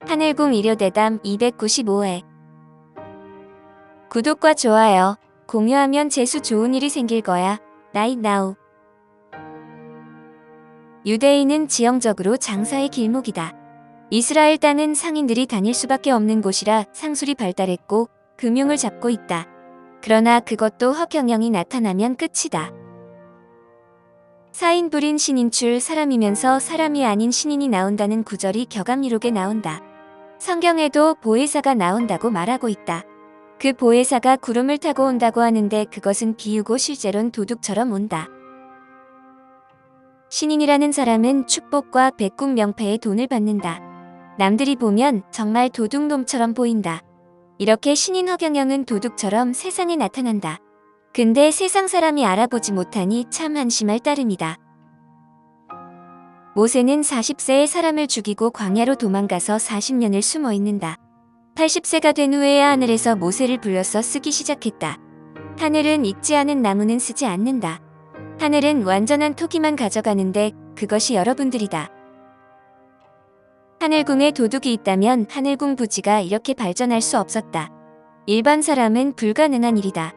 하늘궁 일요대담 295회. 구독과 좋아요, 공유하면 재수 좋은 일이 생길 거야. Right now. 유대인은 지형적으로 장사의 길목이다. 이스라엘 땅은 상인들이 다닐 수밖에 없는 곳이라 상술이 발달했고 금융을 잡고 있다. 그러나 그것도 허경영이 나타나면 끝이다. 사인불인 신인출 사람이면서 사람이 아닌 신인이 나온다는 구절이 격암리록에 나온다. 성경에도 보혜사가 나온다고 말하고 있다. 그 보혜사가 구름을 타고 온다고 하는데 그것은 비유고 실제론 도둑처럼 온다. 신인이라는 사람은 축복과 백국 명패에 돈을 받는다. 남들이 보면 정말 도둑놈처럼 보인다. 이렇게 신인 허경영은 도둑처럼 세상에 나타난다. 근데 세상 사람이 알아보지 못하니 참 한심할 따름이다. 모세는 40세에 사람을 죽이고 광야로 도망가서 40년을 숨어 있는다. 80세가 된 후에야 하늘에서 모세를 불러서 쓰기 시작했다. 하늘은 익지 않은 나무는 쓰지 않는다. 하늘은 완전한 토기만 가져가는데 그것이 여러분들이다. 하늘궁에 도둑이 있다면 하늘궁 부지가 이렇게 발전할 수 없었다. 일반 사람은 불가능한 일이다.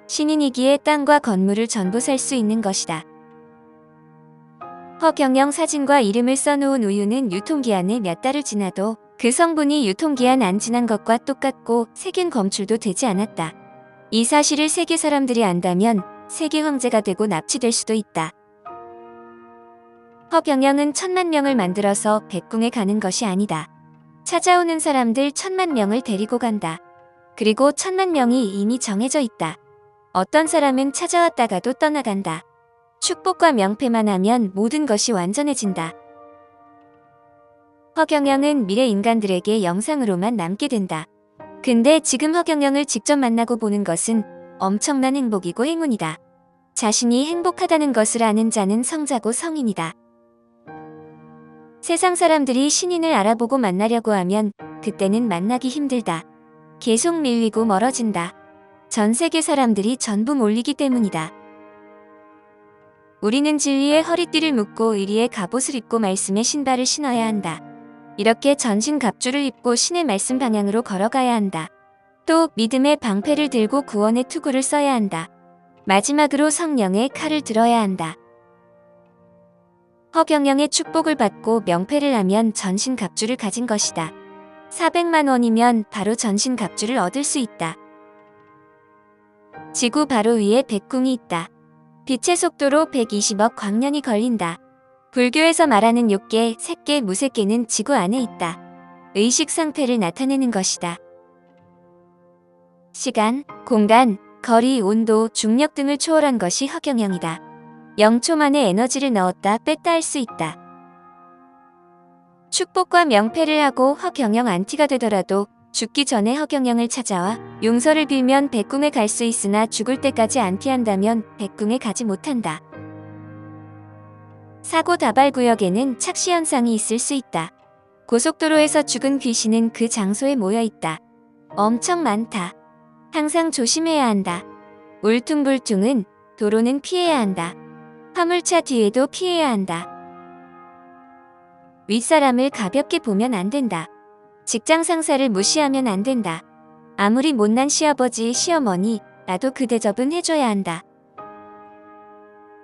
신인이기에 땅과 건물을 전부 살 수 있는 것이다. 허경영 사진과 이름을 써놓은 우유는 유통기한을 몇 달을 지나도 그 성분이 유통기한 안 지난 것과 똑같고 세균 검출도 되지 않았다. 이 사실을 세계 사람들이 안다면 세계 황제가 되고 납치될 수도 있다. 허경영은 1000,000명을 만들어서 백궁에 가는 것이 아니다. 찾아오는 사람들 1000,000명을 데리고 간다. 그리고 1000,000명이 이미 정해져 있다. 어떤 사람은 찾아왔다가도 떠나간다. 축복과 명패만 하면 모든 것이 완전해진다. 허경영은 미래 인간들에게 영상으로만 남게 된다. 근데 지금 허경영을 직접 만나고 보는 것은 엄청난 행복이고 행운이다. 자신이 행복하다는 것을 아는 자는 성자고 성인이다. 세상 사람들이 신인을 알아보고 만나려고 하면 그때는 만나기 힘들다. 계속 밀리고 멀어진다. 전 세계 사람들이 전부 몰리기 때문이다. 우리는 진리의 허리띠를 묶고 의리의 갑옷을 입고 말씀의 신발을 신어야 한다. 이렇게 전신갑주를 입고 신의 말씀 방향으로 걸어가야 한다. 또 믿음의 방패를 들고 구원의 투구를 써야 한다. 마지막으로 성령의 칼을 들어야 한다. 허경영의 축복을 받고 명패를 하면 전신갑주를 가진 것이다. 400만 원이면 바로 전신갑주를 얻을 수 있다. 지구 바로 위에 백궁이 있다. 빛의 속도로 120억 광년이 걸린다. 불교에서 말하는 욕계, 색계, 무색계는 지구 안에 있다. 의식 상태를 나타내는 것이다. 시간, 공간, 거리, 온도, 중력 등을 초월한 것이 허경영이다. 0초 만에 에너지를 넣었다 뺐다 할 수 있다. 축복과 명패를 하고 허경영 안티가 되더라도 죽기 전에 허경영을 찾아와 용서를 빌면 백궁에 갈 수 있으나 죽을 때까지 안티한다면 백궁에 가지 못한다. 사고 다발 구역에는 착시 현상이 있을 수 있다. 고속도로에서 죽은 귀신은 그 장소에 모여 있다. 엄청 많다. 항상 조심해야 한다. 울퉁불퉁은 도로는 피해야 한다. 화물차 뒤에도 피해야 한다. 윗사람을 가볍게 보면 안 된다. 직장 상사를 무시하면 안 된다. 아무리 못난 시아버지, 시어머니, 나도 그 대접은 해줘야 한다.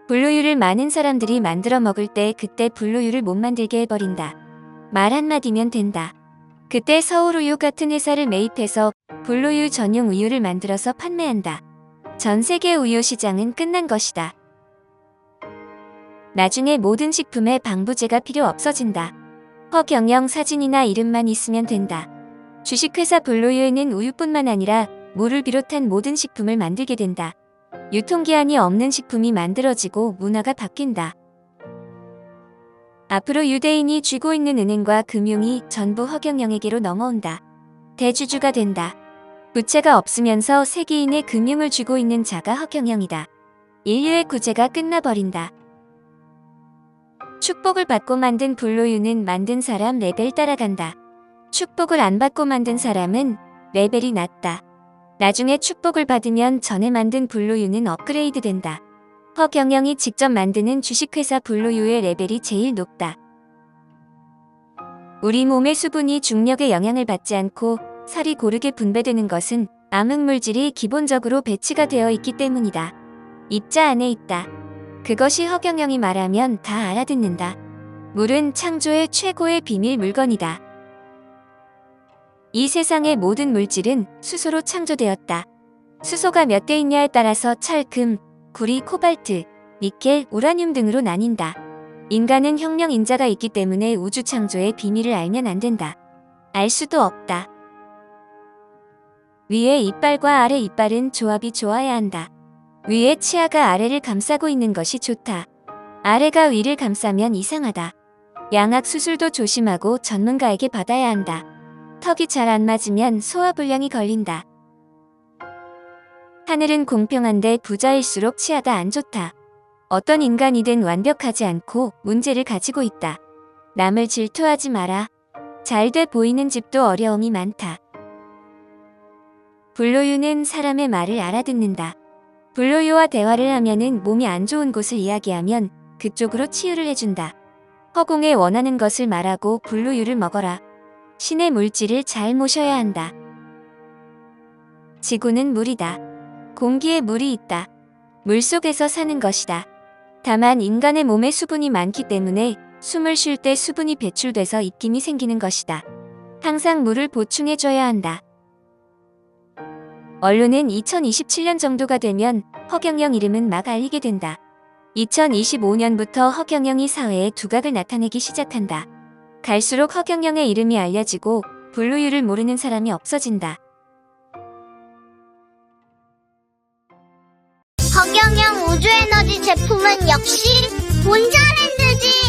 불로유를 많은 사람들이 만들어 먹을 때 그때 불로유를 못 만들게 해버린다. 말 한마디면 된다. 그때 서울우유 같은 회사를 매입해서 불로유 전용 우유를 만들어서 판매한다. 전 세계 우유 시장은 끝난 것이다. 나중에 모든 식품에 방부제가 필요 없어진다. 허경영 사진이나 이름만 있으면 된다. 주식회사 불로유에는 우유뿐만 아니라 물을 비롯한 모든 식품을 만들게 된다. 유통기한이 없는 식품이 만들어지고 문화가 바뀐다. 앞으로 유대인이 쥐고 있는 은행과 금융이 전부 허경영에게로 넘어온다. 대주주가 된다. 부채가 없으면서 세계인의 금융을 쥐고 있는 자가 허경영이다. 인류의 구제가 끝나버린다. 축복을 받고 만든 불로유는 만든 사람 레벨 따라간다. 축복을 안 받고 만든 사람은 레벨이 낮다. 나중에 축복을 받으면 전에 만든 불로유는 업그레이드 된다. 허경영이 직접 만드는 주식회사 불로유의 레벨이 제일 높다. 우리 몸의 수분이 중력의 영향을 받지 않고 살이 고르게 분배되는 것은 암흑물질이 기본적으로 배치가 되어 있기 때문이다. 입자 안에 있다. 그것이 허경영이 말하면 다 알아듣는다. 물은 창조의 최고의 비밀 물건이다. 이 세상의 모든 물질은 수소로 창조되었다. 수소가 몇 개 있냐에 따라서 철, 금, 구리, 코발트, 니켈, 우라늄 등으로 나뉜다. 인간은 혁명인자가 있기 때문에 우주 창조의 비밀을 알면 안 된다. 알 수도 없다. 위의 이빨과 아래 이빨은 조합이 좋아야 한다. 위의 치아가 아래를 감싸고 있는 것이 좋다. 아래가 위를 감싸면 이상하다. 양악 수술도 조심하고 전문가에게 받아야 한다. 턱이 잘 안 맞으면 소화불량이 걸린다. 하늘은 공평한데 부자일수록 치아가 안 좋다. 어떤 인간이든 완벽하지 않고 문제를 가지고 있다. 남을 질투하지 마라. 잘 돼 보이는 집도 어려움이 많다. 불로유는 사람의 말을 알아듣는다. 불로유와 대화를 하면은 몸이 안 좋은 곳을 이야기하면 그쪽으로 치유를 해준다. 허공에 원하는 것을 말하고 불로유를 먹어라. 신의 물질을 잘 모셔야 한다. 지구는 물이다. 공기에 물이 있다. 물 속에서 사는 것이다. 다만 인간의 몸에 수분이 많기 때문에 숨을 쉴 때 수분이 배출돼서 입김이 생기는 것이다. 항상 물을 보충해줘야 한다. 언론은 2027년 정도가 되면 허경영 이름은 막 알리게 된다. 2025년부터 허경영이 사회에 두각을 나타내기 시작한다. 갈수록 허경영의 이름이 알려지고 분류율을 모르는 사람이 없어진다. 허경영 우주에너지 제품은 역시 본자랜드지.